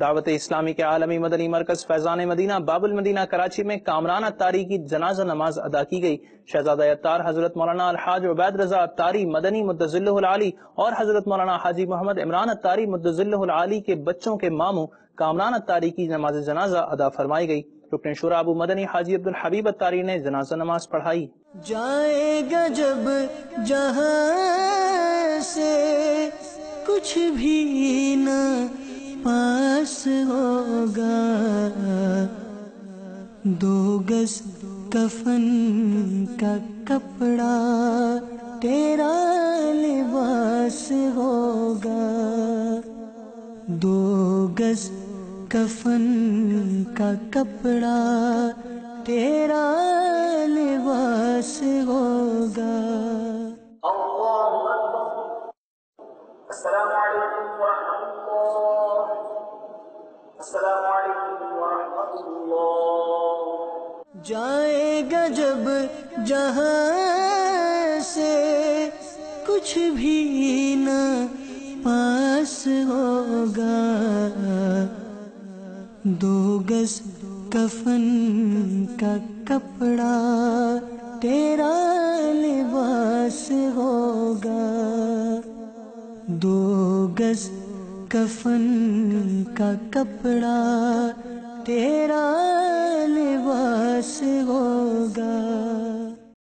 دعوت اسلامی کے عالمی مدنی مرکز فیضان مدینہ باب المدینہ کراچی میں کامران اتاری کی جنازہ نماز ادا کی گئی۔ شہزادہ اتار حضرت مولانا الحاج عبید رضا اتاری مدنی مدظلہ العالی اور حضرت مولانا حاجی محمد عمران اتاری مدظلہ العالی کے بچوں کے ماموں کامران اتاری کی نماز جنازہ ادا فرمائی گئی۔ رکن شورا ابو مدنی حاجی عبدالحبیب اتاری نے جنازہ نماز پڑھائی۔ جائے گا جب جہاں سے کچھ بھی نہ پاس ہوگا، 2 گز کفن کا کپڑا تیرا لباس ہوگا، 2 گز کفن کا کپڑا تیرا لباس ہوگا۔ اللہ اکبر۔ السلام علیکم ورحمۃ اللہ۔ السلام علیکم ورحمۃ اللہ۔ جائے گا جب جہاں سے کچھ بھی نہ پاس ہوگا، 2 گز کفن کا کپڑا تیرا لباس ہوگا، 2 گز کفن کا کپڑا تیرا لباس ہوگا۔